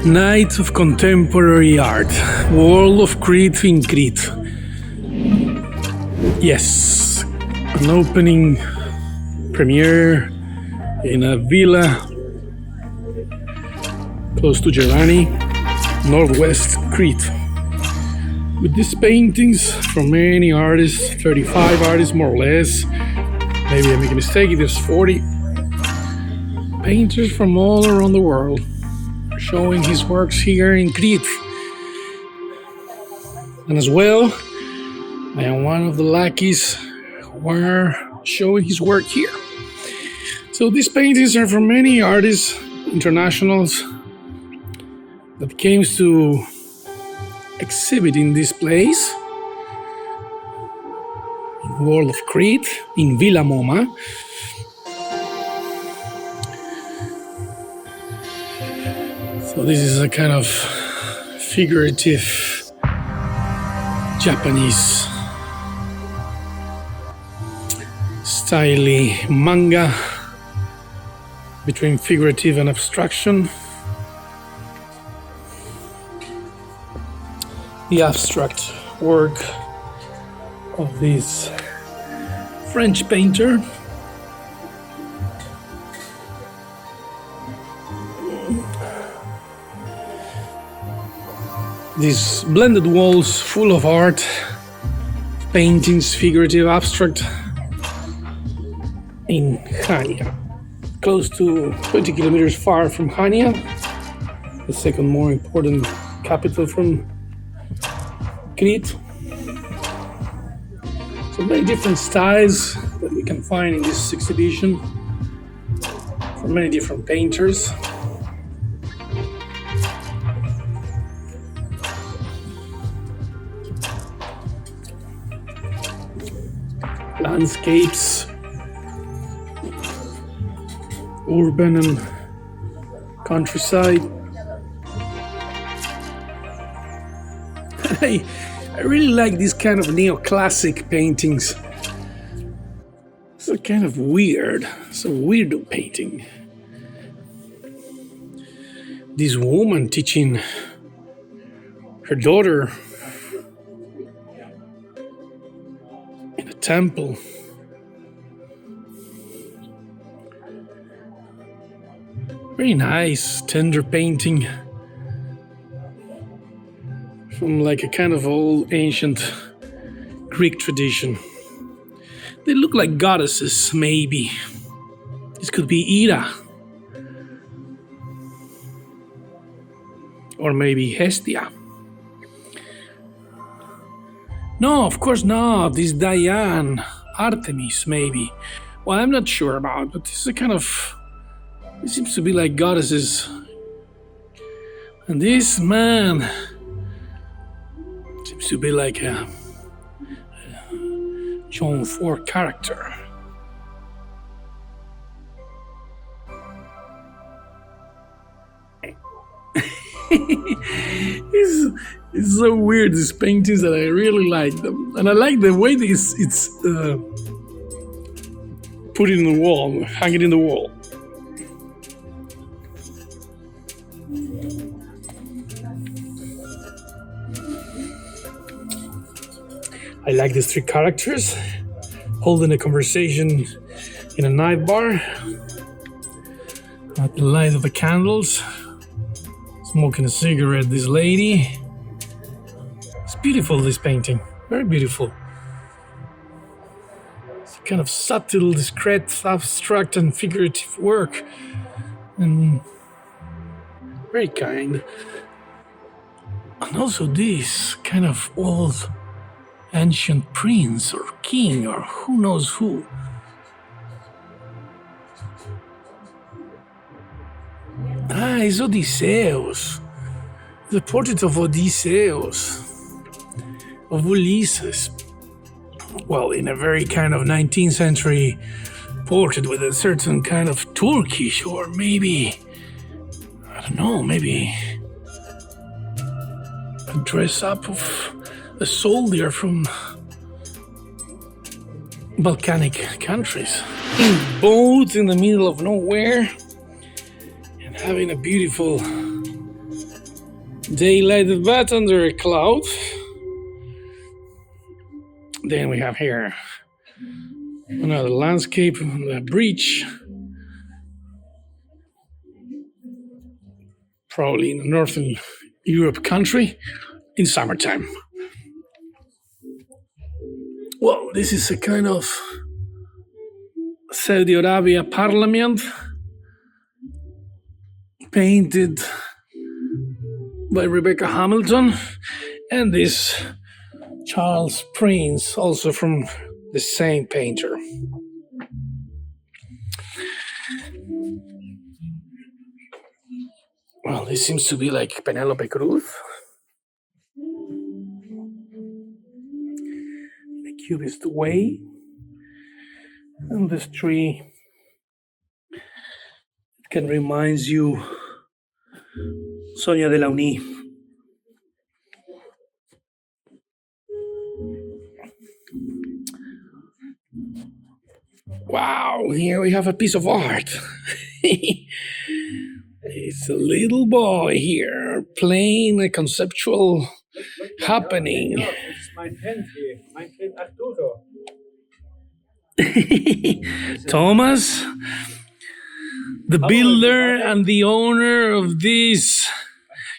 Night of Contemporary Art, World of Crete in Crete. Yes, an opening premiere in a villa close to Gerani, northwest Crete. With these paintings from many artists, 35 artists more or less, maybe I make a mistake, there's 40 painters from all around the world showing his works here in Crete. And as well, I am one of the luckies who are showing his work here. So these paintings are from many artists, internationals, that came to exhibit in this place, in the world of Crete, in Villa Moma. So this is a kind of figurative Japanese style manga between figurative and abstraction. The abstract work of this French painter. These blended walls full of art, paintings, figurative, abstract, in Chania, close to 20 kilometers far from Chania, the second more important capital from Crete. So many different styles that we can find in this exhibition from many different painters. Landscapes, urban and countryside. I really like these kind of neoclassic paintings. It's a kind of weird, it's a weirdo painting. This woman teaching her daughter in a temple. Very nice, tender painting from like a kind of old ancient Greek tradition. They look like goddesses, maybe. This could be Ida. Or maybe Hestia. No, of course not. This Diane, Artemis, maybe. Well, I'm not sure about, but this is a kind of... It seems to be like goddesses. And this man seems to be like a John Ford character. It's so weird, these paintings, that I really like them. And I like the way it's put it in the wall, hang it in the wall. I like these three characters holding a conversation in a night bar at the light of the candles, smoking a cigarette. This lady. It's beautiful, this painting, very beautiful. It's a kind of subtle, discreet, abstract and figurative work, and very kind. And also this kind of old ancient prince or king or who knows who. It's Odysseus. The portrait of Odysseus, of Ulysses. Well, in a very kind of 19th century portrait with a certain kind of Turkish, or maybe, I don't know, maybe a dress up of a soldier from Balkanic countries, both in the middle of nowhere and having a beautiful daylighted but under a cloud. Then we have here another landscape on the bridge, probably in a northern Europe country in summertime. Well, this is a kind of Saudi Arabia parliament painted by Rebecca Hamilton, and this Charles Prince, also from the same painter. Well, this seems to be like Penelope Cruz. In a cubist way. And this tree, it can remind you Sonia de la Uni. Wow, here we have a piece of art. It's a little boy here playing a conceptual happening. Mein Kind hier, mein Kind Arturo. Thomas, the builder and the owner of these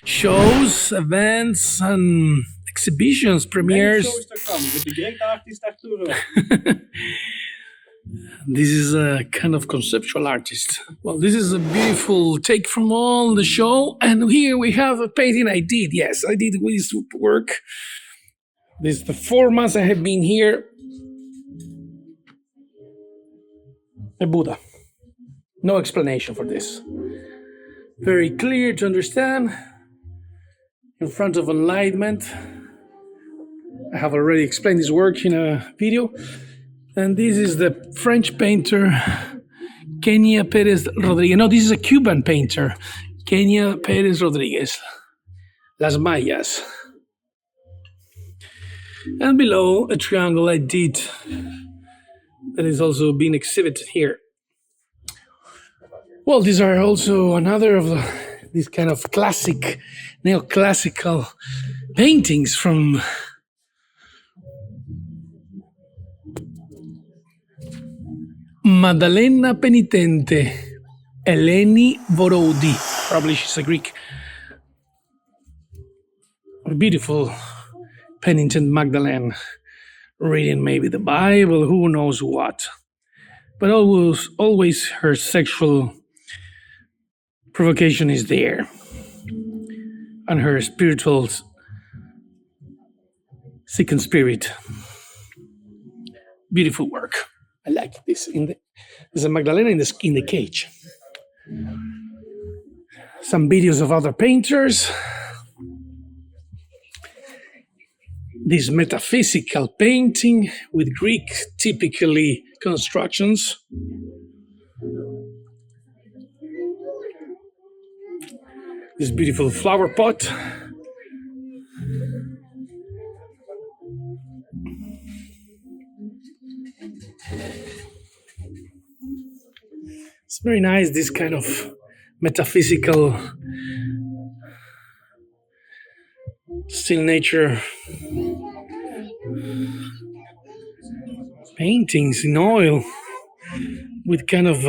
shows, events, and exhibitions, premieres. Shows to come with the great artist Arturo. This is a kind of conceptual artist. Well, this is a beautiful take from all the show. And here we have a painting I did. Yes, I did this work. This is the 4 months I have been here. A Buddha. No explanation for this. Very clear to understand. In front of enlightenment. I have already explained this work in a video. And this is the French painter, Chania Perez Rodriguez. No, this is a Cuban painter, Chania Perez Rodriguez. Las Mayas. And below, a triangle I did that is also being exhibited here. Well, these are also another of these kind of classic, neoclassical paintings from Maddalena Penitente, Eleni Vorodi. Probably she's a Greek. A beautiful penitent Magdalene, reading maybe the Bible, who knows what. But always her sexual provocation is there. And her spiritual second spirit. Beautiful work. I like this. There's a Magdalena in the cage. Some videos of other painters. This metaphysical painting with Greek, typically constructions. This beautiful flower pot. It's very nice, this kind of metaphysical still nature paintings in oil with kind of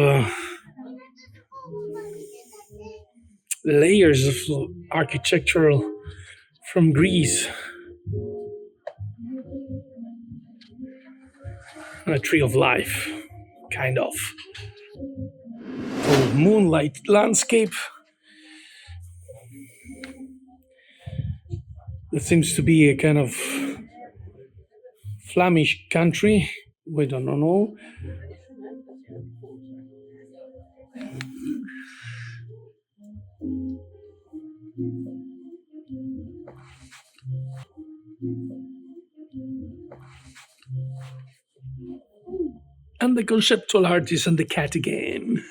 layers of architectural from Greece. And a tree of life, kind of. Moonlight landscape. It seems to be a kind of Flemish country. We don't know. And the conceptual artist and the cat again.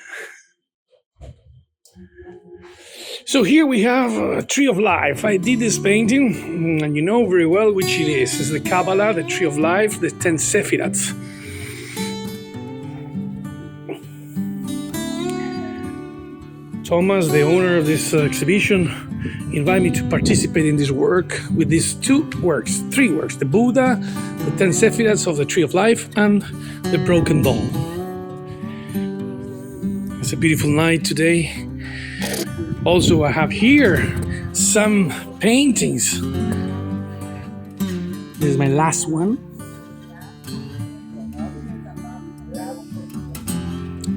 So here we have a tree of life. I did this painting, and you know very well which it is. It's the Kabbalah, the tree of life, the 10 Sephirats. Thomas, the owner of this exhibition, invited me to participate in this work with these three works, the Buddha, the 10 Sephiroths of the Tree of Life, and the Broken Bowl. It's a beautiful night today. Also, I have here some paintings. This is my last one.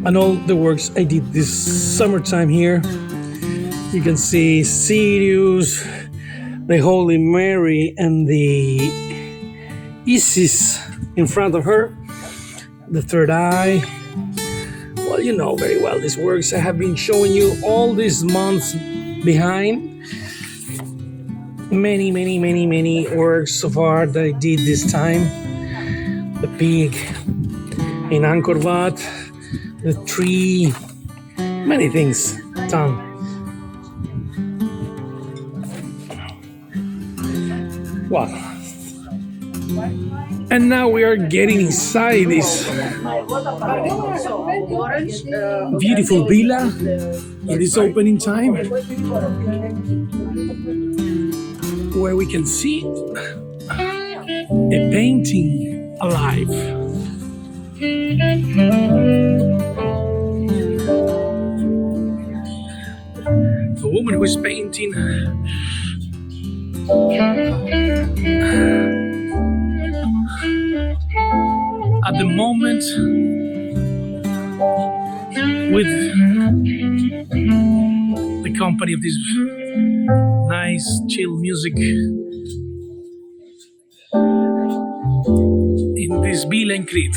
And all the works I did this summertime here. You can see Sirius, the Holy Mary, and the Isis in front of her, the third eye. Well, you know very well these works. I have been showing you all these months behind. Many works of art that I did this time. The pig in Angkor Wat, the tree, many things done. Wow. And now we are getting inside this beautiful villa in this opening time, where we can see a painting alive. The woman who is painting at the moment with the company of this nice chill music in this villa in Crete.